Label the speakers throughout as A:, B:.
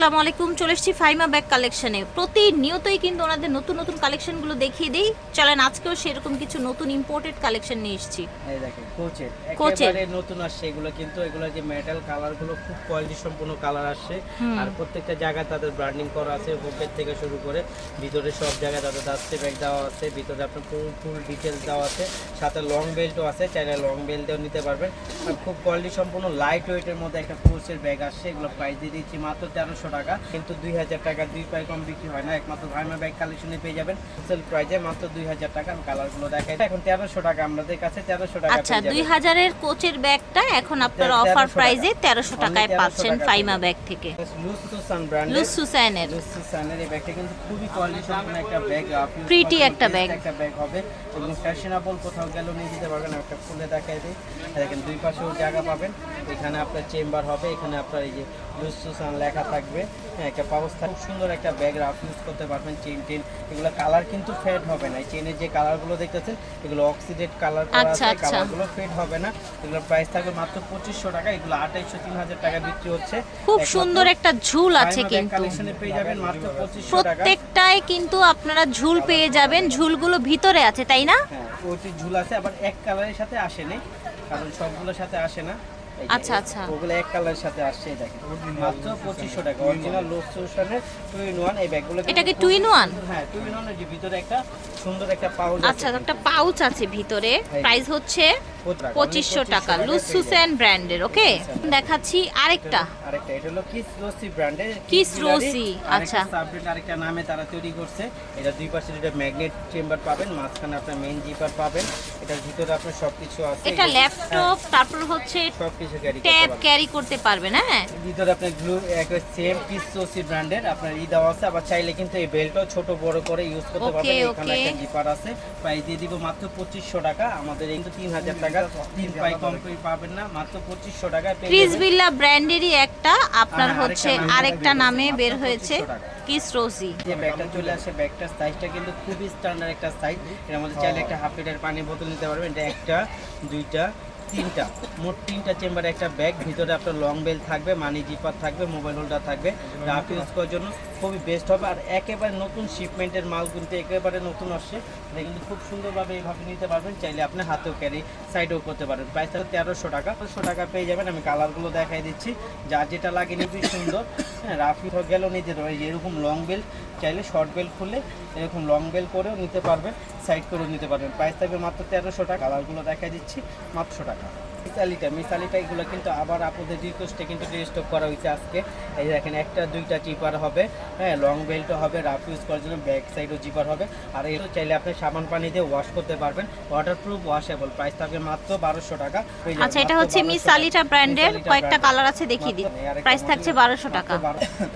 A: আসসালামু আলাইকুম, চলে এসেছি ফাইমা ব্যাগ কালেকশনে। প্রতিনিয়তই কিন্তু ওনাদের নতুন নতুন কালেকশনগুলো দেখিয়ে দিই। চলেন আজকেও সেরকম কিছু নতুন ইম্পোর্টেড কালেকশন নিয়ে এসেছি।
B: এই দেখেন একেবারে নতুন আসছে এগুলো, কিন্তু এগুলো যে মেটাল কালারগুলো খুব কোয়ালিটি সম্পূর্ণ কালার আসছে। আর প্রত্যেকটা জায়গায় তাদের ব্র্যান্ডিং করা আছে, বুকের থেকে শুরু করে ভিতরে সব জায়গায় তাদের দাস্তে ব্যাগ দেওয়া আছে। ভিতরে আপনার ফুল ডিটেলস দেওয়া আছে, সাথে লং বেল্টও আছে, চাইলে লং বেল্টও নিতে পারবেন। আর খুব কোয়ালিটি সম্পূর্ণ লাইট ওয়েটের মধ্যে একটা কোচের ব্যাগ আসছে। এগুলো প্রাইস দিয়ে দিচ্ছি মাত্র 1300 টাকা, কিন্তু 2000 টাকা 2 পাই কম বিক্রি হয় না। একমাত্র ফাইমা ব্যাগ কালেকশনে পেয়ে যাবেন হোলসেল প্রাইসে মাত্র 2000 টাকা। আমি কালারগুলো দেখাই, এখন 1300 টাকা আমাদের কাছে 1300 টাকা।
A: আচ্ছা, 2000 এর কোচের ব্যাগটা এখন আপনার অফার প্রাইসে 1300 টাকায় পাচ্ছেন ফাইমা ব্যাগ থেকে।
B: লুসুসান ব্র্যান্ডের
A: লুসুসানের
B: এই ব্যাগটা কিন্তু খুবই কোয়ালিটি সম্পন্ন একটা ব্যাগ,
A: প্রিটি একটা ব্যাগ
B: হবে এবং ফ্যাশনেবল, কোথাও গেলেও নিয়ে যেতে পারবেন। একটা খুলে দেখাই দিই, দেখেন দুই পাশেও জায়গা পাবেন। এখানে আপনার চেম্বার হবে, এখানে আপনার এই যে লুসুসান লেখা থাকবে। হ্যাঁ, একটা পাউচ থাকবে। খুব সুন্দর একটা ব্যাগ, রাফ ইউজ করতে পারবেন। চেন এগুলো কালার কিন্তু ফেড হবে না। এই চেনের যে কালারগুলো দেখতেছেন এগুলো অক্সিডেট কালার করা আছে, কালারগুলো ফেড হবে না। এগুলোর প্রাইস থাকবে মাত্র 2500 টাকা। এগুলো 2800-3000 টাকা বিক্রি হচ্ছে।
A: খুব সুন্দর একটা ঝুল আছে, কিন্তু
B: কালেকশনে পেয়ে যাবেন মাত্র 2500 টাকা।
A: প্রত্যেকটায় কিন্তু আপনারা ঝুল পেয়ে যাবেন। ঝুলগুলো ভিতরে আছে, তাই না?
B: হ্যাঁ, ওইটি ঝুল আছে, আবার এক কালারের সাথে আসে না, কারণ সবগুলোর সাথে আসে না।
A: আচ্ছা আচ্ছা,
B: ওগুলো এক কালারের সাথে আসছে। দেখেন মাত্র 2500 টাকা, অরিজিনাল লুসুসানের 2-in-1 এই ব্যাগগুলো।
A: এটা কি 2-in-1?
B: হ্যাঁ, 2-in-1 এর যে ভিতরে একটা সুন্দর একটা পাউচ আছে।
A: আচ্ছা, একটা পাউচ আছে ভিতরে। প্রাইস হচ্ছে 2500 টাকা, লুসুসান ব্র্যান্ডের। ওকে, দেখাচ্ছি আরেকটা।
B: এটা হলো কিস রসি ব্র্যান্ডের।
A: কিস রসি, আচ্ছা,
B: সাবজেক্ট আরেকটা নামে তারা তৈরি করছে। এটা দুই পাশে দুটো ম্যাগনেট চেম্বার পাবেন, মাঝখানে আপনার মেইন জিপার পাবেন। এটার ভিতরে আপনার সবকিছু আছে।
A: এটা ল্যাপটপ, তারপর হচ্ছে
B: সবকিছু
A: ট্যাব ক্যারি করতে পারবেন। হ্যাঁ,
B: ভিতরে আপনার গ্লু একটা সেম কিস রসি ব্র্যান্ডের আপনার দেওয়া আছে। আবার চাইলে কিন্তু এই বেল্টও ছোট বড় করে ইউজ করতে পারবেন। এখানে একটা জিপার আছে। প্রাইস দিয়ে দিব মাত্র 2500 টাকা। আমাদের কিন্তু 3000 টাকা, 3 পাই কম পাবেন না, মাত্র 2500 টাকা।
A: ক্রিস বিল্লা ব্র্যান্ডেরই একটা আপনার হচ্ছে আরেকটা নামে বের হয়েছে, কিস রসি।
B: যে ব্যাগটা চলে আসে, ব্যাগটার সাইজটা কিন্তু খুবই স্ট্যান্ডার্ড একটা সাইজ। এর মধ্যে চাইলে একটা হাফ লিটার পানির বোতল নিতে পারবেন। এটা একটা, দুইটা, তিনটা, মোট 3টা চেম্বার একটা ব্যাগ। ভিতরে আপনার লং বেল থাকবে, মানি জিপার থাকবে, মোবাইল হোল্ডার থাকবে। রাফ ইউজ করার জন্য খুবই বেস্ট হবে। আর একেবারে নতুন শিপমেন্টের মাল কিন্তু একেবারে নতুন আসছে। এটা কিন্তু খুব সুন্দরভাবে এইভাবে নিতে পারবেন। চাইলে আপনি হাতেও ক্যারি, সাইডেও করতে পারেন। প্রাইস থাকবে 1300 টাকা। 1300 টাকা পেয়ে যাবেন। আমি কালারগুলো দেখাই দিচ্ছি, যার যেটা লাগে নিবি সুন্দর। হ্যাঁ, রাফ ইউজ গেলেও নিতে পারবেন। এরকম লং বেল, চাইলে শর্ট বেল খুলে এরকম লং বেল করেও নিতে পারবেন, সাইড করেও নিতে পারবেন। প্রাইস থাকবে মাত্র 1300 টাকা। কালারগুলো দেখাই দিচ্ছি, মাত্র টাকা। মিসালিটা এগুলো কিন্তু আবার আপনাদের রিকোয়েস্টে কিন্তু রিস্টক করা হয়েছে আজকে। এই দেখেন একটা, দুইটা জিপার হবে। হ্যাঁ, লং বেল্টও হবে, রাফ ইউজ করার জন্য ব্যাক সাইডও জিপার হবে। আর এগুলো চাইলে আপনি সাবান পানি দিয়ে ওয়াশ করতে পারবেন, ওয়াটারপ্রুফ, ওয়াশেবল। প্রাইস থাকবে মাত্র 1200 টাকা।
A: আচ্ছা, এটা হচ্ছে মিসালিটা ব্র্যান্ডের, কয়েকটা কালার আছে, দেখিয়ে দিই। প্রাইস থাকছে 1200 টাকা।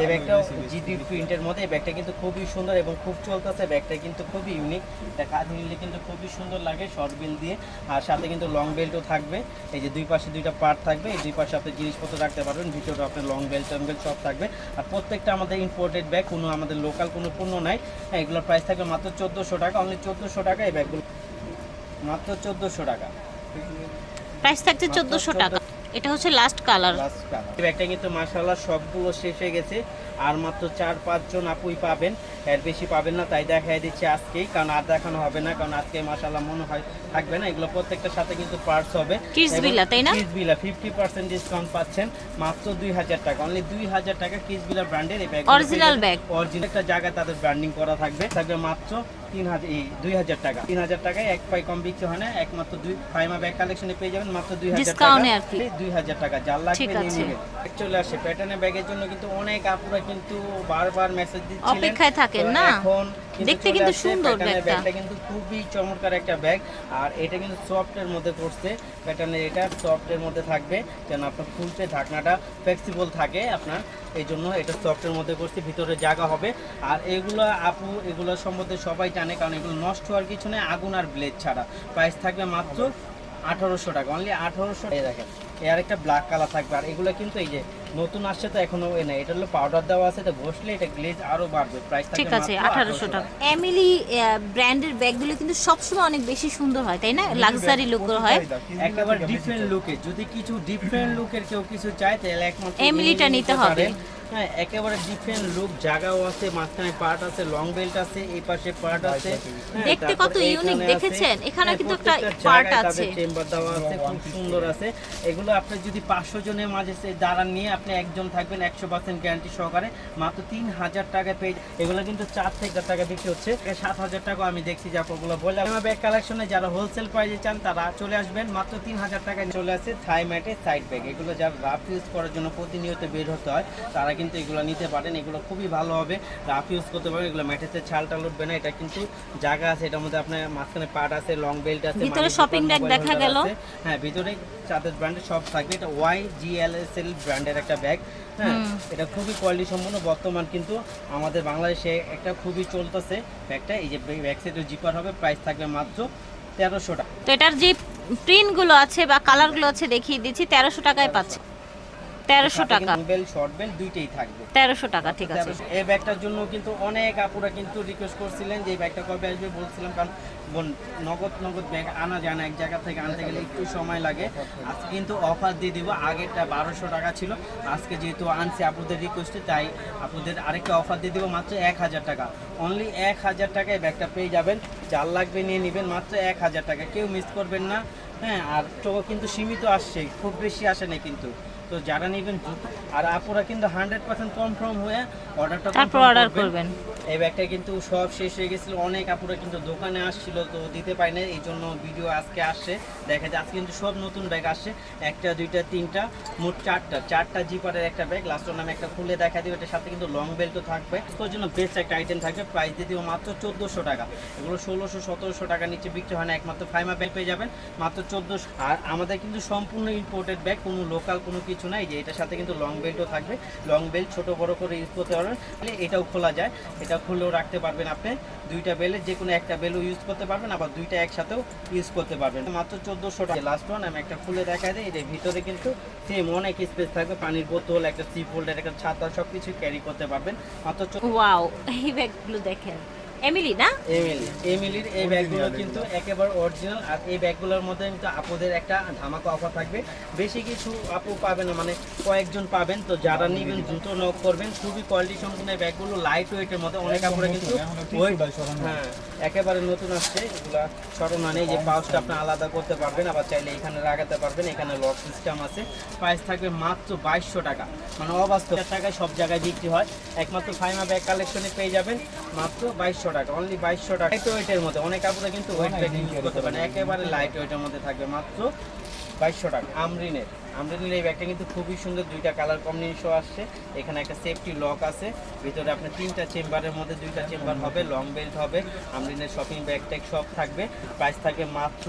B: এই ব্যাগটাও জিডি প্রিন্টের মধ্যে। এই ব্যাগটা কিন্তু খুবই সুন্দর এবং খুব চলতেছে। ব্যাগটা কিন্তু খুবই ইউনিক। এটা কাঁধ নিলে কিন্তু খুবই সুন্দর লাগে, শর্ট বেল দিয়ে। আর সাথে কিন্তু লং বেল্টও থাকবে। এই যে দুই পাশে দুইটা পার্ট থাকবে, এই দুই পাশে আপনি জিনিসপত্র রাখতে পারবেন। ভিতরে আপনার লং বেল্ট সব থাকবে। আর প্রত্যেকটা আমাদের ইম্পোর্টেড ব্যাগ, কোনো আমাদের লোকাল কোনো পণ্য নাই। হ্যাঁ, এগুলোর প্রাইস থাকবে মাত্র 1400 টাকা, অনলি 1400 টাকা। এই ব্যাগগুলো মাত্র 1400 টাকা।
A: প্রাইস থাকছে 1400 টাকা। এটা হচ্ছে লাস্ট কালার।
B: এই ব্যাগটা কিন্তু মাশাআল্লাহ সবগুলো শেষ হয়ে গেছে। আর মাত্র 4-5 জন আপুই পাবেন, এর বেশি পাবেন না। তাই দেখাই দিচ্ছি আজকেই, কারণ আর দেখানো হবে না, কারণ আজকে মাশাআল্লাহ মনে হয় থাকবে না। এগুলো প্রত্যেকটার সাথে কিন্তু পার্টস হবে।
A: কিস বিলা, তাই না?
B: কিস বিলা 50% ডিসকাউন্ট পাচ্ছেন মাত্র 2000 টাকা, অনলি 2000 টাকা। কিস বিলা ব্র্যান্ডের এই ব্যাগ,
A: অরিজিনাল ব্যাগ,
B: অরিজিনাল একটা জায়গায় তাদের ব্র্যান্ডিং করা থাকবে মাত্র 2000 টাকা। 3000 টাকায় এক পাই কম বিক্রি হয় না। একমাত্র ফাইমা ব্যাগ কালেকশনে পেয়ে যাবেন মাত্র 2000 টাকা, 2000 টাকা। যার লাগবে নিয়ে নেবেন। চলে আসে প্যাটার্নের ব্যাগের জন্য কিন্তু অনেক আপুরা কিন্তু বারবার মেসেজ দিচ্ছিলেন,
A: অপেক্ষায় থাকেন না।
B: এখন
A: দেখতে কিন্তু সুন্দর
B: ব্যাগটা কিন্তু খুবই চমৎকার একটা ব্যাগ। আর এটা কিন্তু সফটের মধ্যে করছে প্যাটার্নের, এটা সফটের মধ্যে থাকবে, যেন আপনার খুলতে ঢাকনাটা ফ্লেক্সিবল থাকে আপনার, এই জন্য এটা সফটের মধ্যে করছে। ভিতরে জায়গা হবে। আর এগুলো আপু এগুলো সম্বন্ধে সবাই জানে, কারণ এগুলো নষ্ট হওয়ার কিছু নেই, আগুন আর ব্লেড ছাড়া। প্রাইস থাকবে মাত্র 1800 টাকা, অনলি 1800। দেখেন এর একটা ব্ল্যাক কালার থাকবে। আর এগুলো কিন্তু এই যে নতুন আসছে, তো এখনো নেই। এটা হলো পাউডার দেওয়া আছে, তো ঘষলে এটা গ্লেজ আরো বাড়বে। প্রাইস থাকবে
A: ঠিক আছে 1800 টাকা। এমিলি ব্র্যান্ডের ব্যাগগুলো কিন্তু সবসময় অনেক বেশি সুন্দর হয়, তাই না? লাক্সারি লুকের হয়,
B: একেবারে ডিফারেন্ট লুকে। যদি কিছু ডিফারেন্ট লুকের কেউ কিছু চায়, তাহলে একমাত্র
A: এমিলিটা নিতে হবে।
B: হ্যাঁ একেবারে ডিফারেন্ট লুক, জায়গাও আছে, মাঝখানে পার্ট আছে, লং বেল্ট আছে, এই পাশে পার্ট আছে। হ্যাঁ,
A: দেখতে
B: তারপর
A: কত
B: এইখানে
A: ইউনিক
B: আছে।
A: দেখেছেন, এখানে
B: হ্যাঁ,
A: কিন্তু একটা
B: প্রত্যেকটা
A: পার্ট
B: জায়গায়
A: আছে।
B: তাদের চেম্বার দেওয়া আছে, খুব সুন্দর আছে। এগুলো আপনি যদি 500 জনের মাঝে দাঁড়ান নিয়ে আপনি একজন থাকবেন 100% গ্যারান্টি সহকারে মাত্র 3000 টাকা পেয়ে। এগুলো কিন্তু 4 থেকে 1000 টাকা বিক্রি হচ্ছে, 7000 টাকা আমি দেখছি যে আপনাগুলো বললাম। আমার ব্যাগ কালেকশনে যারা হোলসেল প্রাইসে চান তারা চলে আসবেন, মাত্র 3000 টাকায় চলে আসে থাই ম্যাটে সাইড ব্যাগ। এগুলো যারা রাফ ইউজ করার জন্য প্রতিনিয়ত বের হতে হয় তারা কিন্তু এগুলো নিতে পারেন। এগুলো খুবই ভালো হবে, রাফ ইউজ করতে পারেন। এগুলো ম্যাটেতে ছাল টাল উঠবে না। এটা কিন্তু জায়গা আছে, এটার মধ্যে আপনার মাঝখানে পার্ট আছে, লং বেল্ট আছে,
A: ভিতরে
B: মানি
A: শপিং
B: দোকান,
A: ব্যাগ
B: মোবাইল
A: দেখা
B: হোল্ডার
A: গেল।
B: আছে। হ্যাঁ ভিতরে চাঁদের ব্র্যান্ডের সব থাকবে। এটা YGLSL ব্র্যান্ডের একটা ব্যাগ। হ্যাঁ এটা খুবই কোয়ালিটি সম্পন্ন, বর্তমান কিন্তু আমাদের বাংলাদেশে একটা খুবই চলতেছে ব্যাগটা। এই যে ব্যাক সাইডে জিপার হবে, প্রাইস থাকবে মাত্র 1300 টাকা।
A: তো এটার যে প্রিন্টগুলো আছে বা কালারগুলো আছে দেখিয়ে দিচ্ছি, 1300 টাকায় পাচ্ছে। 1300 টাকা,
B: বেল শর্ট বেল দুইটাই থাকবে।
A: 1300 টাকা, ঠিক আছে।
B: এই ব্যাগটার জন্য কিন্তু অনেক আপুরা কিন্তু রিকোয়েস্ট করছিলেন যে এই ব্যাগটা কবে আসবে, বলছিলাম কারণ নগদ ব্যাগ আনা যায় না, এক জায়গা থেকে আনতে গেলে একটু সময় লাগে। আজকে কিন্তু অফার দিয়ে দিব, আগেরটা 1200 টাকা ছিল, আজকে যেহেতু আনছি আপুদের রিকোয়েস্টে তাই আপুদের আরেকটা অফার দিয়ে দিব মাত্র 1000 টাকা। অনলি 1000 টাকায় ব্যাগটা পেয়ে যাবেন, যার লাগবে নিয়ে নেবেন, মাত্র 1000 টাকা, কেউ মিস করবেন না। হ্যাঁ আর তো কিন্তু সীমিত আসছে, খুব বেশি আসে না কিন্তু। তো যারা নেবেন আর আপুরা কিন্তু 100% কনফার্ম হয়ে অর্ডারটা
A: তারপর অর্ডার করবেন।
B: এই ব্যাগটা কিন্তু সব শেষ হয়ে গেছিল, অনেক আপুরা কিন্তু দোকানে আসছিল তো দিতে পারি না, এই জন্য ভিডিও আজকে আসছে। দেখা যায় আজকে কিন্তু সব নতুন ব্যাগ আসছে, একটা দুইটা তিনটা মোট চারটা জিপারের একটা ব্যাগ। লাস্টের নামে একটা খুলে দেখা দিবে, এটার সাথে কিন্তু লং বেল্টও থাকবে। তোর জন্য বেস্ট একটা আইটেম থাকবে, প্রাইস দিয়ে দিব মাত্র 1400 টাকা। এগুলো 1600-1700 টাকা নিচে বিক্রি হয় না, একমাত্র ফাইমা ব্যাগ পেয়ে যাবেন মাত্র 1400। আর আমাদের কিন্তু সম্পূর্ণ ইম্পোর্টেড ব্যাগ, কোনো লোকাল কোনো কিছু নাই। যে এটার সাথে কিন্তু লং বেল্টও থাকবে, লং বেল্ট ছোট বড় করে ইউজ করতে পারবেন। এটাও খোলা যায়, এটা খুলেও রাখতে পারবেন আপনি। দুইটা বেলের যে কোনো একটা বেলও ইউজ করতে পারবেন, আবার দুইটা একসাথেও ইউজ করতে পারবেন। মাত্র 1400 টাকা। লাস্ট ওয়ান আমি একটা খুলে দেখা দিই, এর ভিতরে কিন্তু সেম অনেক স্পেস থাকবে, পানির বোতল, একটা সি ফোল্ডার, একটা ছাতা, সবকিছু ক্যারি করতে পারবেন মাত্র।
A: ওয়াও, এই ব্যাগগুলো দেখেন, এমিলি না?
B: এমিলির এই ব্যাগগুলো কিন্তু একেবারে অরিজিনাল। আর এই ব্যাগগুলোর মধ্যে কিন্তু আপুদের একটা ধামাকা অফার থাকবে, বেশি কিছু আপু পাবেন না, মানে কয়েকজন পাবেন। তো যারা নেবেন দ্রুত নক করবেন, খুবই কোয়ালিটি সম্পন্ন এই ব্যাগগুলো, লাইট ওয়েটের মধ্যে। অনেক আপুরা কিন্তু হ্যাঁ একেবারে নতুন আসছে, এগুলা সরানো নেই, যে পাউচটা আপনি আলাদা করতে পারবেন, আবার চাইলে এখানে লাগাতে পারবেন। এখানে লক সিস্টেম আছে। প্রাইস থাকবে মাত্র 2200 টাকা, মানে অবাস্তব টাকায় সব জায়গায় বিক্রি হয়, একমাত্র ফাইমা ব্যাগ কালেকশনে পেয়ে যাবেন মাত্র 2200 টাকা, অনলি 2200 টাকা। লাইট ওয়েটের মধ্যে, অনেক আপুরা কিন্তু ওয়েট ব্যাগ ইউজ করতে পারেন, একেবারে লাইট ওয়েটের মধ্যে থাকবে মাত্র 2200 টাকা। আমরিনের এই ব্যাগটা কিন্তু খুবই সুন্দর, দুইটা কালার কম্বিনেশন আসছে। এখানে একটা সেফটি লক আছে, ভিতরে আপনার তিনটা চেম্বারের মধ্যে দুইটা চেম্বার হবে, লং বেল্ট হবে, আমরিনের শপিং ব্যাগ ট্যাগ সব থাকবে। প্রাইস থাকবে মাত্র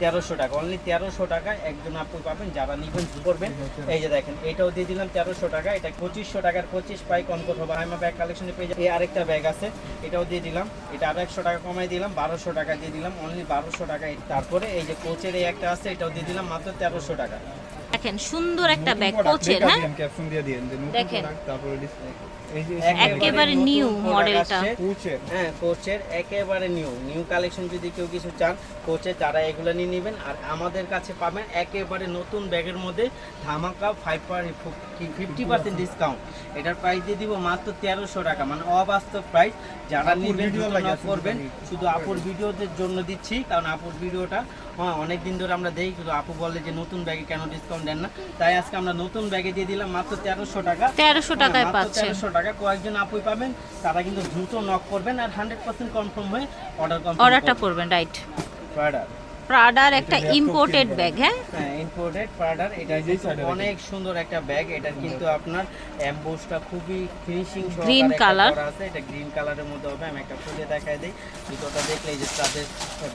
B: 1300 টাকা, অনলি 1300 টাকা একজন আপনি পাবেন, যারা নিবেন করবেন। এই যে দেখেন এটাও দিয়ে দিলাম 1300 টাকা, এটা 2500 টাকার 25 পাই কম করতে হবে। আমার ব্যাগ কালেকশনে পেয়ে যাবে। এই আরেকটা ব্যাগ আছে, এটাও দিয়ে দিলাম, এটা আরো 100 টাকা কমাই দিলাম, 1200 টাকা দিয়ে দিলাম, অনলি 1200 টাকা। তারপরে এই যে কোচের এই একটা আছে, এটাও দিয়ে দিলাম মাত্র 1300 টাকা।
A: দেখেন সুন্দর একটা ব্যাগ, কোচের। হ্যাঁ
C: ক্যাপশন দিয়ে দিয়েন যে নতুন
A: দেখেন।
C: প্রোডাক্ট, তারপরে এই যে
A: একেবারে নিউ মডেলটা।
C: কোচের
B: হ্যাঁ কোচের একেবারে নিউ কালেকশন। যদি কেউ কিছু চান কোচের, তারা এগুলো নিয়ে নেবেন। আর আমাদের কাছে পাবেন একেবারে নতুন ব্যাগের মধ্যে ধামাকা 50% ডিসকাউন্ট। এটার প্রাইস দিয়ে দিব মাত্র 1300 টাকা, মানে অবাস্তব প্রাইস। যারা নিবেন করবেন, শুধু আপুর ভিডিওদের জন্য দিচ্ছি, কারণ আপুর ভিডিওটা অনেক দিন ধরে আমরা দেখি, কিন্তু আপু বলে যে নতুন ব্যাগে কেন ডিসকাউন্ট দেন না, তাই আজকে আমরা নতুন ব্যাগে দিয়ে দিলাম মাত্র 1300 টাকা।
A: 1300 টাকায় পাচ্ছেন।
B: 1300 টাকা। কয়েকজন আপুই পাবেন, তারা কিন্তু দ্রুত নক করবেন আর 100% কনফার্ম হয়ে
A: অর্ডারটা করবেন, রাইট। প্রাডার একটা ইম্পোর্টেড ব্যাগ। হ্যাঁ
B: ইম্পোর্টেড প্রাডার, এটা কিন্তু অনেক সুন্দর একটা ব্যাগ। এটা কিন্তু আপনার এমবোসটা খুবই ফিনিশিং
A: গ্রিন কালার
B: আছে, এটা গ্রিন কালারের মধ্যে হবে। আমি একটা খুলে দেখাই দিই, ভিতরটা দেখলে এই যে তাদের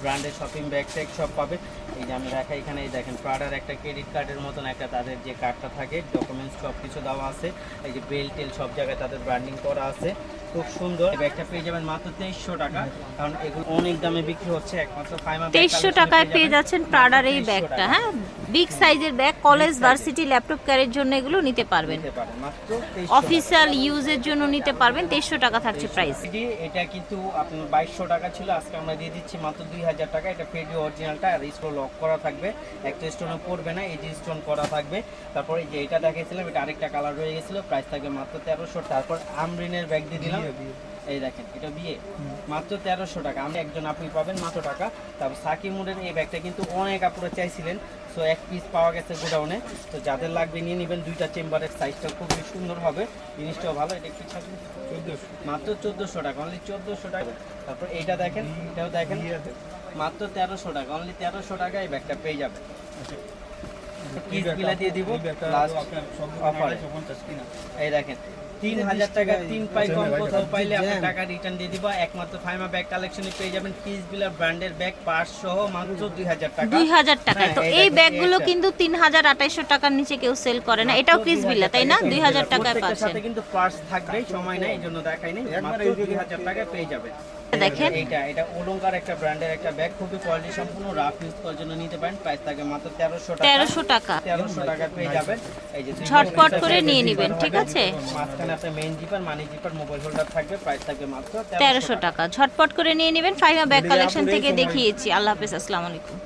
B: ব্র্যান্ডের শপিং ব্যাগ ট্যাগ সব পাবে। এই যে আমি রাখা এখানে, এই দেখেন প্রাডার একটা ক্রেডিট কার্ডের মতন একটা তাদের যে কার্ডটা থাকে, ডকুমেন্টস সব কিছু দেওয়া আছে। এই যে বেল টেল সব জায়গায় তাদের ব্র্যান্ডিং করা আছে, খুব সুন্দর। ব্যাগটা পেয়ে যাবেন মাত্র 2300 টাকা, কারণ এগুলো অনেক দামে বিক্রি হচ্ছে, একমাত্র ফাইমা
A: 2300 টাকায় সস্তায় পেয়ে যাচ্ছেন প্রাডার এই ব্যাগটা, হ্যাঁ বিগ সাইজের ব্যাগ, কলেজ ভার্সিটি ল্যাপটপ ক্যারির জন্য এগুলো নিতে পারবেন,
B: নিতে পারেন মাত্র 2300
A: অফিসিয়াল ইউজের জন্য নিতে পারবেন। 2300 টাকা থাকছে প্রাইস।
B: এটা কিন্তু আপনার 2200 টাকা ছিল, আজকে আমরা দিয়ে দিচ্ছি মাত্র 2000 টাকা। এটা পেডি অরিজিনালটা, আর স্টোন লক করা থাকবে, একটা স্টোনও পড়বে না, এই যে স্টোন করা থাকবে। তারপর এই যে এটা দেখাইছিলাম, এটা আরেকটা কালার রয়ে গেছিল, প্রাইস থাকবে মাত্র 1300। তারপর আমরিনের ব্যাগ দিয়ে দিলাম, এই দেখেন এটা বিয়ে মাত্র 1300 টাকা। আমি একজন আপনি পাবেন মাত্র টাকা। তারপর সাকি মুডের এই ব্যাগটা কিন্তু অনেক আপুরা চাইছিলেন, সো এক পিস পাওয়া গেছে গোডাউনে, তো যাদের লাগবে নিয়ে নেবেন। দুইটা চেম্বারের সাইজটা খুবই সুন্দর হবে, জিনিসটাও ভালো। এটা একটু ছাড়ুন, 1400 মাত্র 1400 টাকা, অনলি 1400 টাকা। তারপর এইটা দেখেন, এটাও দেখেন মাত্র 1300 টাকা, অনলি 1300 টাকা এই ব্যাগটা পেয়ে যাবেন। কিস বিলা দিয়ে দিব লাস্ট অফারে। এই দেখেন 3000 টাকা 3 পাই কম কোথাও পাইলে আপনার টাকা রিটার্ন দিয়ে দিব। একমাত্র ফাইমা ব্যাগ কালেকশনে পেয়ে যাবেন পিস বিলার ব্র্যান্ডের ব্যাগ পার্স সহ মাত্র 2000 টাকা।
A: 2000 টাকায়। তো
B: হ্যাঁ,
A: এই
B: দেখেন,
A: ব্যাগগুলো
B: এইটা।
A: কিন্তু 3200 টাকার নিচে কেউ সেল করে না, এটাও পিস বিলা তাই না? 2000 টাকায়
B: প্রত্যেকটার
A: পাচ্ছেন।
B: সাথে কিন্তু পার্স থাকবে, সময় নাই এই জন্য দেখাই নাই, মাত্র 2000 টাকায় পেয়ে যাবেন।
A: দেখেন
B: এটা ওলঙ্কার একটা ব্র্যান্ডের একটা ব্যাগ, খুবই কোয়ালিটি সম্পূর্ণ, রাফ ইউজ করার জন্য নিতে পারেন। প্রাইস থাকে মাত্র 1300 টাকা।
A: 1300 টাকা।
B: 1300 টাকা পেয়ে যাবেন। এই যে
A: ঝটপট করে নিয়ে নেবেন, ঠিক আছে?
B: মাঝখানে আপনার মেইন জিপার, মানি জিপার, মোবাইল হোল্ডার থাকবে, প্রাইস থাকবে মাত্র
A: 1300 টাকা। ঝটপট করে নিয়ে নেবেন। ফাইমা ব্যাগ কালেকশন থেকে দেখিয়েছি। আল্লাহ হাফেজ, আসসালামু আলাইকুম।